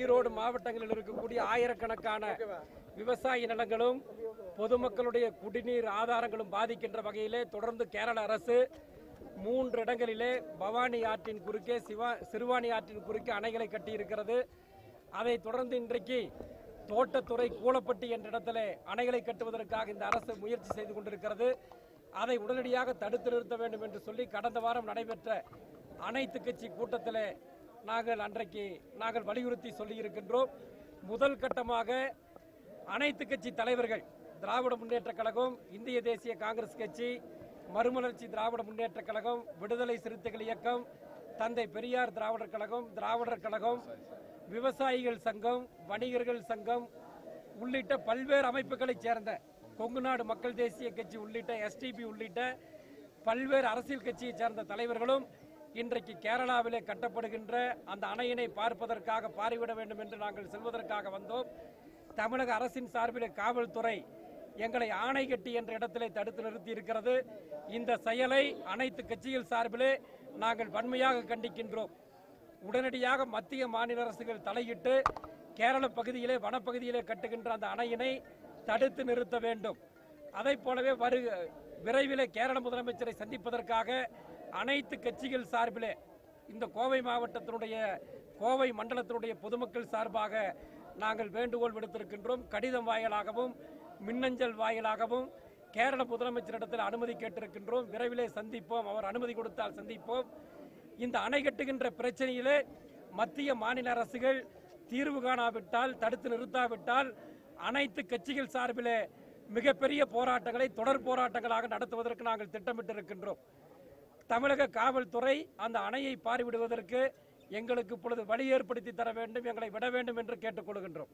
ஈரோடு மாவட்டங்களில் இருக்கக்கூடிய ஆயிரக்கணக்கான விவசாய நிலங்களும் பொதுமக்களுடைய குடிநீர் ஆதாரங்களும் பாதிக்கின்ற வகையிலே தொடர்ந்து கேரள அரசு 3 இடங்களிலே பவானி ஆற்றின் குறுக்கே சிறுவாணி ஆற்றின் குறுக்கே அணைகளை கட்டியிருக்கிறது. அதைத் தொடர்ந்து இன்றைக்கு தோட்டத்துறை கூலப்பட்டி என்ற இடத்திலே அணைகளை கட்டுவதற்காக இந்த அரசு முயற்சி செய்து கொண்டிருக்கிறது. அதை உடனடியாக தடுத்து நிறுத்த வேண்டும் என்று சொல்லி கடந்த வாரம் நடைபெற்ற அனைத்து கட்சி கூட்டத்திலே நாங்கள் வலியுறுத்தி சொல்லியிருக்கின்றோம். முதல் கட்டமாக அனைத்து கட்சி தலைவர்கள் திராவிட முன்னேற்ற கழகம், இந்திய தேசிய காங்கிரஸ் கட்சி, மறுமலர்ச்சி திராவிட முன்னேற்ற கழகம், விடுதலை சிறுத்தைகள் இயக்கம், தந்தை பெரியார் திராவிடர் கழகம், விவசாயிகள் சங்கம், வணிகர்கள் சங்கம் உள்ளிட்ட பல்வேறு அமைப்புகளைச் சேர்ந்த கொங்குநாடு மக்கள் தேசிய கட்சி உள்ளிட்ட எஸ்டிபி உள்ளிட்ட பல்வேறு அரசியல் கட்சியைச் சேர்ந்த தலைவர்களும் இன்றைக்கு கேரளாவிலே கட்டப்படுகின்ற அந்த அணையினை பார்ப்பதற்காக பார்வையிட வேண்டும் என்று நாங்கள் செல்வதற்காக வந்தோம். தமிழக அரசின் சார்பிலே காவல்துறை எங்களை ஆணைக்கட்டி என்ற இடத்திலே தடுத்து நிறுத்தி இருக்கிறது. இந்த செயலை அனைத்து கட்சிகள் சார்பிலே நாங்கள் வன்மையாக கண்டிக்கின்றோம். உடனடியாக மத்திய மாநில அரசுகள் தலையிட்டு கேரள பகுதியிலே வனப்பகுதியிலே கட்டுகின்ற அந்த அணையினை தடுத்து நிறுத்த வேண்டும். அதை போலவே விரைவிலே கேரள முதலமைச்சரை சந்திப்பதற்காக அனைத்து கட்சிகள் சார்பிலே இந்த கோவை மாவட்டத்தினுடைய கோவை மண்டலத்தினுடைய பொதுமக்கள் சார்பாக நாங்கள் வேண்டுகோள் விடுத்திருக்கின்றோம். கடிதம் வாயிலாகவும் மின்னஞ்சல் வாயிலாகவும் கேரள முதலமைச்சரிடத்தில் அனுமதி கேட்டிருக்கின்றோம். விரைவிலே சந்திப்போம், அவர் அனுமதி கொடுத்தால் சந்திப்போம். இந்த அணை கட்டுகின்ற பிரச்சனையிலே மத்திய மாநில அரசுகள் தீர்வு காணாவிட்டால், தடுத்து நிறுத்தாவிட்டால் அனைத்து கட்சிகள் சார்பிலே மிகப்பெரிய போராட்டங்களை தொடர் போராட்டங்களாக நடத்துவதற்கு நாங்கள் திட்டமிட்டிருக்கின்றோம். தமிழக காவல்துறை அந்த அணையை பார்வையிடுவதற்கு எங்களுக்கு இப்பொழுது வழி ஏற்படுத்தி தர வேண்டும், எங்களை விட வேண்டும் என்று கேட்டுக்கொள்கின்றோம்.